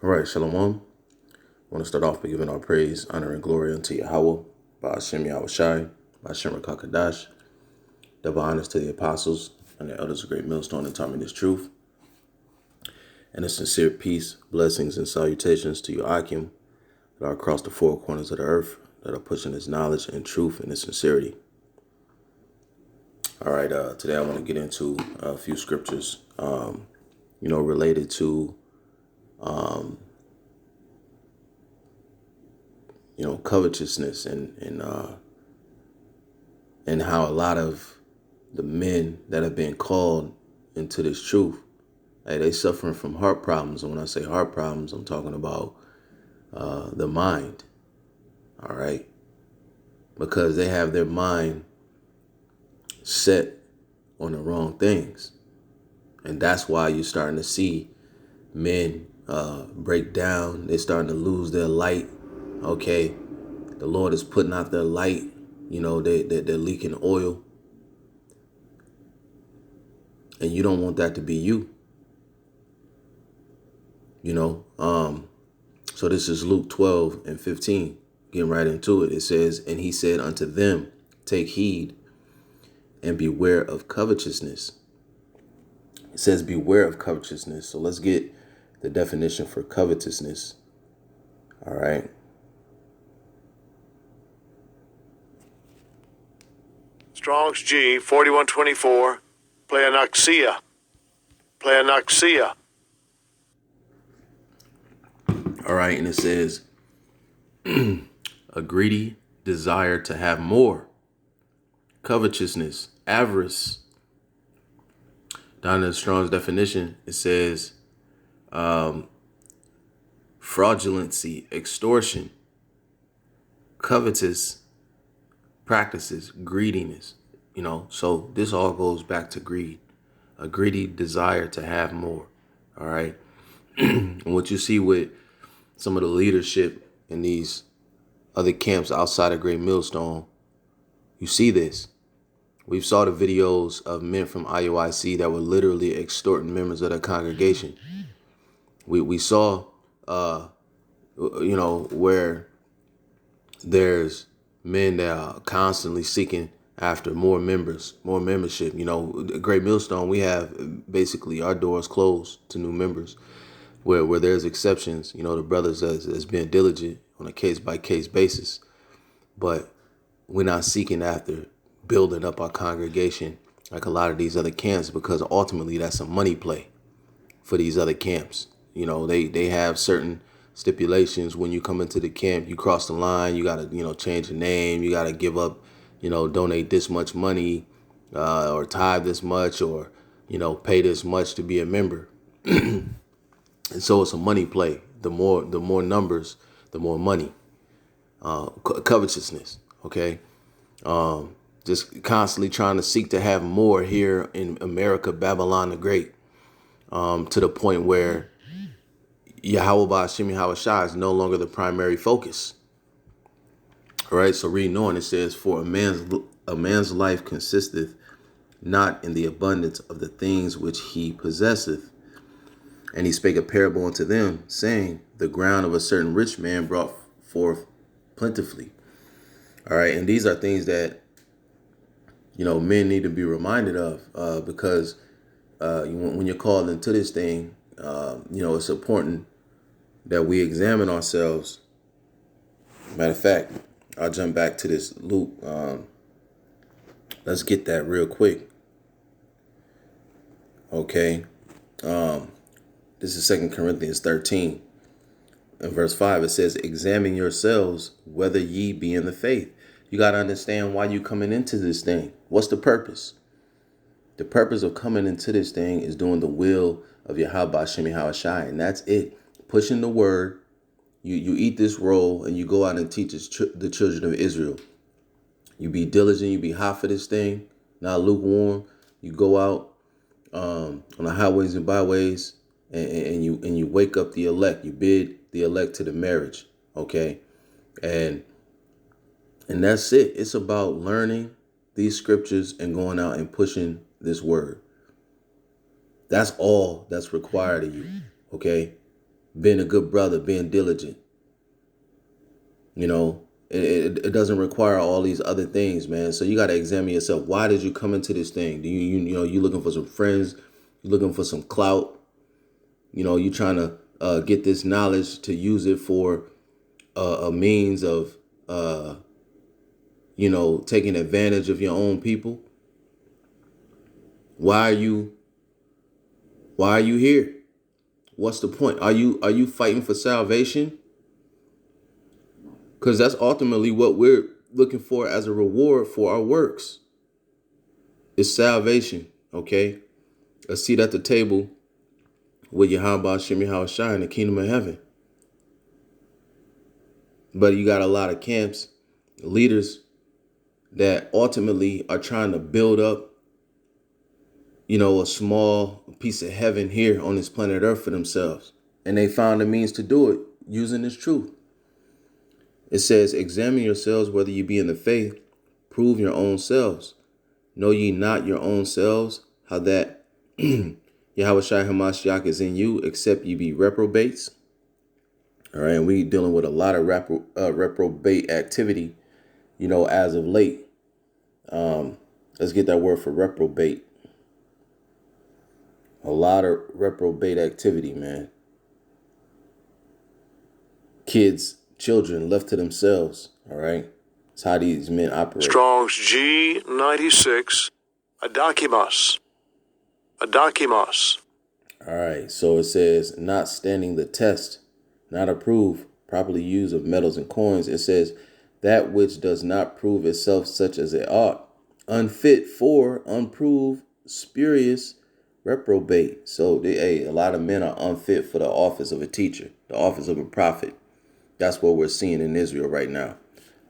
All right, Shalom. I want to start off by giving our praise, honor, and glory unto Yahweh, by Hashem Yahushai, by Hashem Rakakadash. Double honors to the apostles and the elders of Great Millstone that taught me this truth. And a sincere peace, blessings, and salutations to you, Akim, that are across the four corners of the earth, that are pushing this knowledge and truth and this sincerity. All right, today I want to get into a few scriptures, related to covetousness and how a lot of the men that have been called into this truth, they suffering from heart problems. And when I say heart problems, I'm talking about the mind. All right, because they have their mind set on the wrong things, and that's why you're starting to see men break down. They're starting to lose their light. Okay, the Lord is putting out their light. They're leaking oil. And you don't want that to be you. So this is Luke 12:15. Getting right into it. It says, and he said unto them, take heed and beware of covetousness. It says beware of covetousness. So let's get the definition for covetousness. All right. Strong's G 4124, pleonoxia. Pleonoxia. All right, and it says a greedy desire to have more, covetousness, avarice. Down in the Strong's definition, it says fraudulency, extortion, covetous practices, greediness. So this all goes back to greed, a greedy desire to have more. All right. And what you see with some of the leadership in these other camps outside of Great Millstone, you see this. We've saw the videos of men from IUIC that were literally extorting members of their congregation. We saw, where there's men that are constantly seeking after more members, more membership. Great Millstone, we have basically our doors closed to new members. Where there's exceptions, the brothers has been diligent on a case-by-case basis. But we're not seeking after building up our congregation like a lot of these other camps, because ultimately that's a money play for these other camps. They have certain stipulations. When you come into the camp, you cross the line, you got to, change the name, you got to give up, donate this much money or tithe this much or, pay this much to be a member. And so it's a money play. The more numbers, the more money. Covetousness, okay? Just constantly trying to seek to have more here in America, Babylon the Great, to the point where Yahweh Ba'Shem Yahushai is no longer the primary focus. All right, so reading on, it says, for a man's life consisteth not in the abundance of the things which he possesseth. And he spake a parable unto them, saying, the ground of a certain rich man brought forth plentifully. All right. And these are things that, men need to be reminded of, because when you're called into this thing, it's important that we examine ourselves. Matter of fact, I'll jump back to this Luke. Let's get that real quick. Okay. This is 2 Corinthians 13 and verse 5. It says, examine yourselves whether ye be in the faith. You got to understand why you coming into this thing. What's the purpose? The purpose of coming into this thing is doing the will of Yahweh Ba'Shem Yahushai. And that's it. Pushing the word. You eat this roll and you go out and teach the children of Israel. You be diligent. You be hot for this thing, not lukewarm. You go out on the highways and byways. And you wake up the elect. You bid the elect to the marriage, okay? And that's it. It's about learning these scriptures and going out and pushing this word. That's all that's required of you, okay? being a good brother, being diligent. You know, it doesn't require all these other things, man. So you got to examine yourself. Why did you come into this thing? Do you looking for some friends? You looking for some clout? You know, you trying to get this knowledge to use it for a means of, taking advantage of your own people. Why are you here? What's the point? Are you fighting for salvation? Because that's ultimately what we're looking for as a reward for our works. It's salvation, okay? A seat at the table with Yahweh Shem Shai in the kingdom of heaven. But you got a lot of camps, leaders that ultimately are trying to build up, a small piece of heaven here on this planet Earth for themselves. And they found a means to do it using this truth. It says, examine yourselves whether you be in the faith, prove your own selves. Know ye not your own selves, how that Yahweh Shai Hamashiach is in you, except ye be reprobates. All right, and we dealing with a lot of reprobate activity, as of late. Let's get that word for reprobate. A lot of reprobate activity, man. Children left to themselves, all right? That's how these men operate. Strong's G96, Adakimas. Adakimas. All right, so it says, not standing the test, not approved, properly used of metals and coins. It says, that which does not prove itself such as it ought, unfit for, unproved, spurious, reprobate. So a lot of men are unfit for the office of a teacher, the office of a prophet. That's what we're seeing in Israel right now.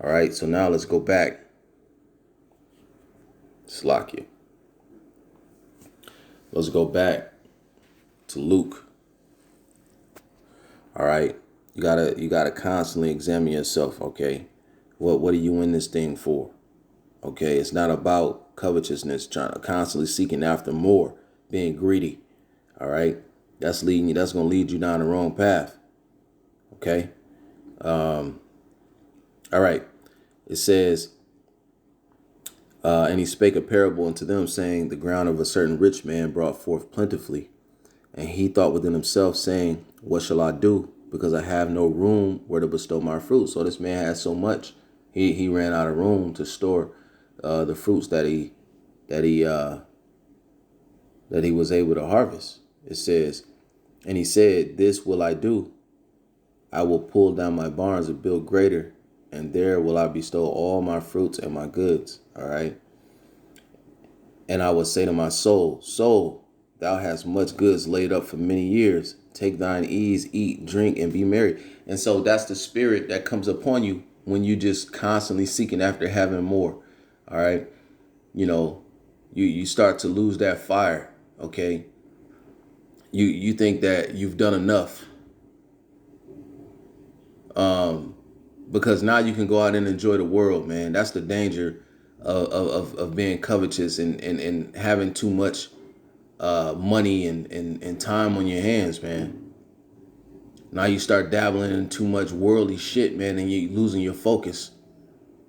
All right, so now let's go back. Slakia. Let's go back to Luke. All right, you gotta constantly examine yourself. Okay, what are you in this thing for? Okay, it's not about covetousness, trying to constantly seeking after more, being greedy. All right, that's gonna lead you down the wrong path. Okay. All right. It says, and he spake a parable unto them, saying, the ground of a certain rich man brought forth plentifully. And he thought within himself, saying, what shall I do? Because I have no room where to bestow my fruit. So this man had so much, he ran out of room to store the fruits that he was able to harvest. It says, and he said, this will I do. I will pull down my barns and build greater, and there will I bestow all my fruits and my goods. All right. And I will say to my soul, soul, thou hast much goods laid up for many years. Take thine ease, eat, drink, and be merry. And so that's the spirit that comes upon you when you just constantly seeking after having more. All right. You start to lose that fire. Okay. You think that you've done enough. Because now you can go out and enjoy the world, man. That's the danger of being covetous and having too much money and time on your hands, man. Now you start dabbling in too much worldly shit, man, and you're losing your focus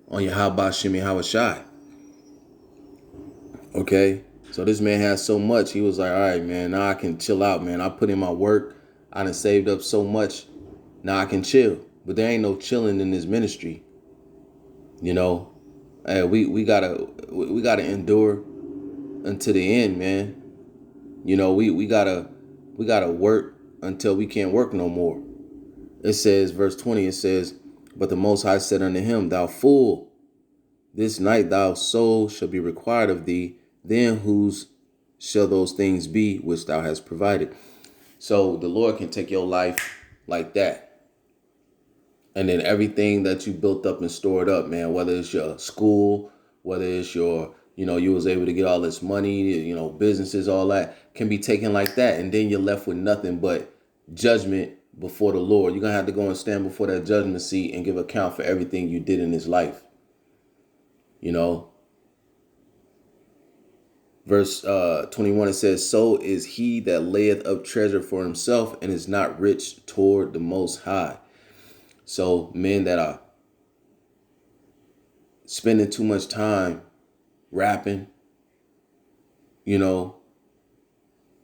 on your Habba Shimi Hawashai. Okay? So this man has so much, he was like, all right, man, now I can chill out, man. I put in my work. I done saved up so much. Now I can chill. But there ain't no chilling in this ministry. Hey, we gotta endure until the end, man. We gotta work until we can't work no more. It says, verse 20, it says, but the Most High said unto him, thou fool, this night thou soul shall be required of thee, then whose shall those things be which thou hast provided? So the Lord can take your life like that. And then everything that you built up and stored up, man, whether it's your school, whether it's your, you was able to get all this money, businesses, all that can be taken like that. And then you're left with nothing but judgment before the Lord. You're going to have to go and stand before that judgment seat and give account for everything you did in this life. Verse 21, it says, so is he that layeth up treasure for himself and is not rich toward the Most High. So men that are spending too much time rapping, you know,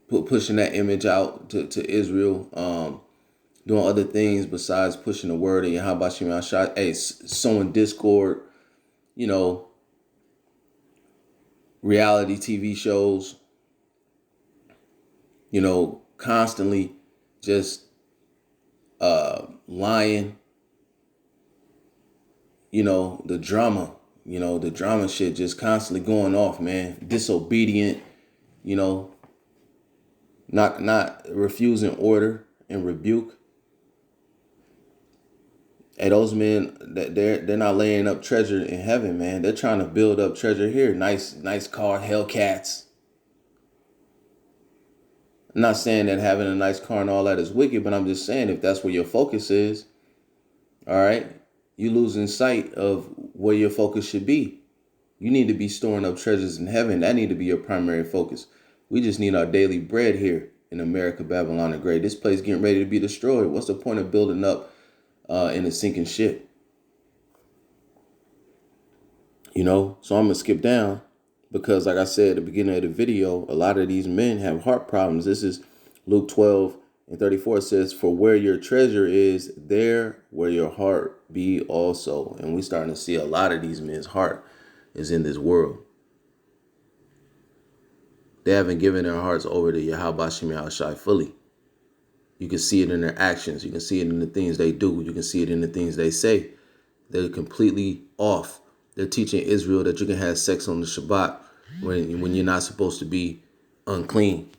pushing that image out to Israel, doing other things besides pushing the word of Yahweh Shem Yahshua, hey, sowing discord, you know, reality TV shows, you know, constantly just lying, you know, the drama shit just constantly going off, man. Disobedient, you know, not refusing order and rebuke. Hey, those men, that they're not laying up treasure in heaven, man. They're trying to build up treasure here. Nice car, Hellcats. I'm not saying that having a nice car and all that is wicked, but I'm just saying if that's where your focus is, all right, you losing sight of where your focus should be. You need to be storing up treasures in heaven. That need to be your primary focus. We just need our daily bread here in America, Babylon the Great. This place getting ready to be destroyed. What's the point of building up in a sinking ship? You know, so I'm going to skip down because like I said at the beginning of the video, a lot of these men have heart problems. This is Luke 12:34. It says, for where your treasure is, there where your heart be also. And we starting to see a lot of these men's heart is in this world. They haven't given their hearts over to Yahweh Shem Yahushai fully. You can see it in their actions. You can see it in the things they do. You can see it in the things they say. They're completely off. They're teaching Israel that you can have sex on the Shabbat when you're not supposed to be unclean.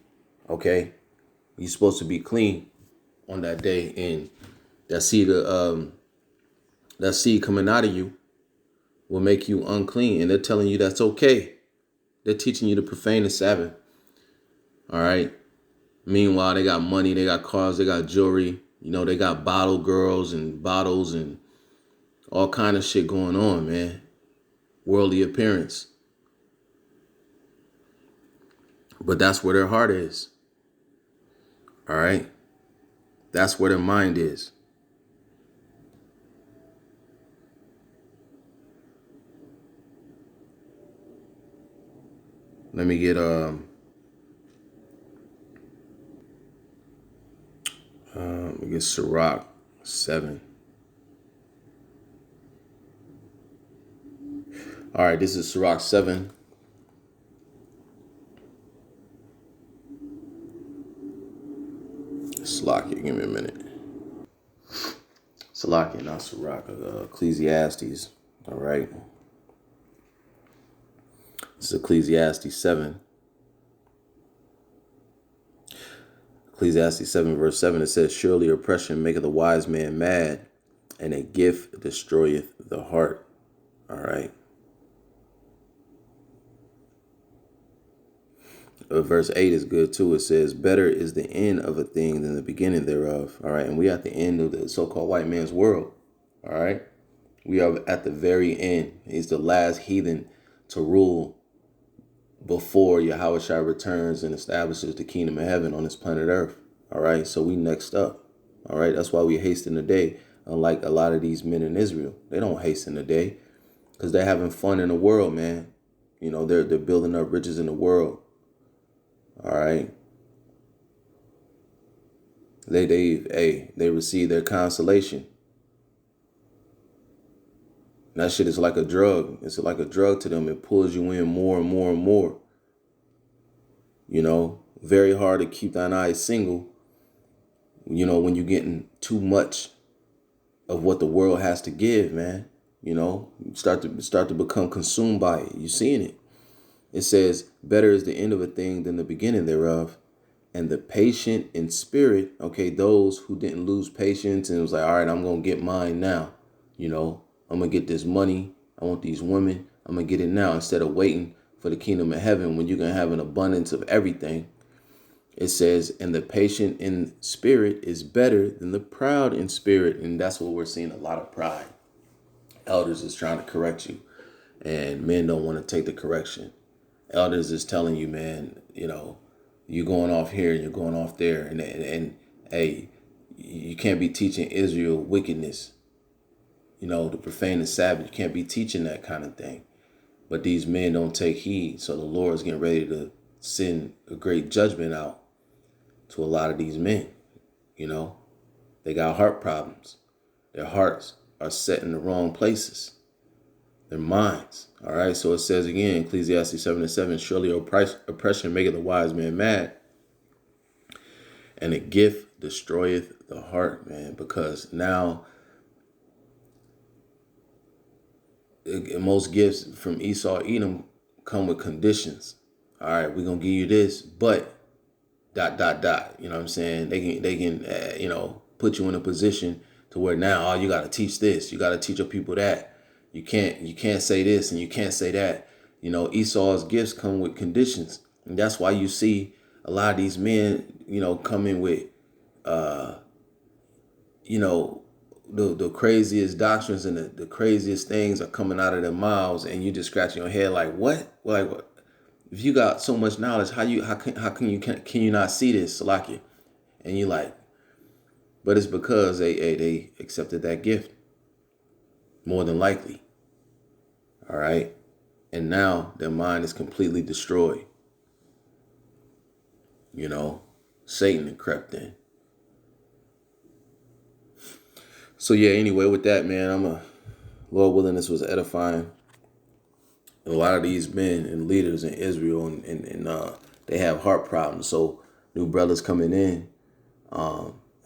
Okay? You're supposed to be clean on that day. And that seed coming out of you will make you unclean. And they're telling you that's okay. They're teaching you to profane the Sabbath. All right? Meanwhile, they got money, they got cars, they got jewelry. You know, they got bottle girls and bottles and all kind of shit going on, man. Worldly appearance. But that's where their heart is. All right? That's where their mind is. Let me get Sirach 7. All right, this is Sirach 7. Salakia, give me a minute. Salakia, not Sirach, Ecclesiastes. All right. This is Ecclesiastes 7. Ecclesiastes 7 verse 7, it says, surely oppression maketh a wise man mad, and a gift destroyeth the heart. All right. Verse 8 is good too. It says, better is the end of a thing than the beginning thereof. All right. And we at the end of the so-called white man's world. All right. We are at the very end. He's the last heathen to rule before Yahweh returns and establishes the kingdom of heaven on this planet Earth. All right. So we next up. All right. That's why we hasten the day. Unlike a lot of these men in Israel, they don't hasten the day because they're having fun in the world, man. You know, they're building up riches in the world. All right. They receive their consolation. That shit is like a drug. It's like a drug to them. It pulls you in more and more and more. You know, very hard to keep thine eyes single, you know, when you're getting too much of what the world has to give, man. You know, you start to become consumed by it. You're seeing it. It says, better is the end of a thing than the beginning thereof. And the patient in spirit, okay, those who didn't lose patience and was like, all right, I'm going to get mine now. You know, I'm going to get this money. I want these women. I'm going to get it now instead of waiting for the kingdom of heaven when you're going to have an abundance of everything. It says, and the patient in spirit is better than the proud in spirit. And that's what we're seeing, a lot of pride. Elders is trying to correct you, and men don't want to take the correction. Elders is telling you, man, you're going off here and you're going off there, and hey, you can't be teaching Israel wickedness, to profane the Sabbath. You can't be teaching that kind of thing. But these men don't take heed, so the Lord is getting ready to send a great judgment out to a lot of these men. They got heart problems. Their hearts are set in the wrong places. Their minds. All right. So it says again, Ecclesiastes 7:7, surely oppression maketh the wise man mad, and a gift destroyeth the heart, man. Because now most gifts from Esau, Edom come with conditions. All right, we're gonna give you this, but ... You know what I'm saying? They can put you in a position to where now, you got to teach this, you got to teach your people that. You can't say this and you can't say that. Esau's gifts come with conditions, and that's why you see a lot of these men, come in with, the craziest doctrines and the craziest things are coming out of their mouths, and you just scratching your head like, what? Like, what? If you got so much knowledge, can you not see this, Salaki? And you like, but it's because they accepted that gift, more than likely. All right, and now their mind is completely destroyed. Satan had crept in. So yeah, anyway, with that, man, Lord willing, this was edifying. A lot of these men and leaders in Israel, and they have heart problems. So new brothers coming in,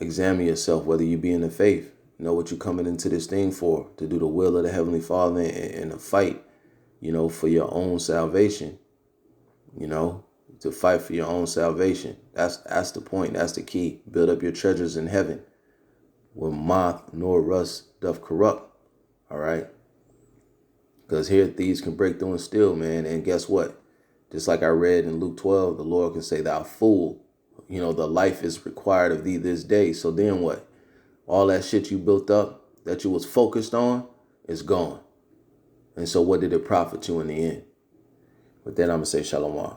examine yourself whether you be in the faith. Know what you're coming into this thing for, to do the will of the Heavenly Father and to fight, for your own salvation. To fight for your own salvation. That's the point. That's the key. Build up your treasures in heaven, where moth nor rust doth corrupt. All right. Because here thieves can break through and steal, man. And guess what? Just like I read in Luke 12, the Lord can say, thou fool, the life is required of thee this day. So then what? All that shit you built up that you was focused on is gone. And so what did it profit you in the end? With that, I'm going to say shalom.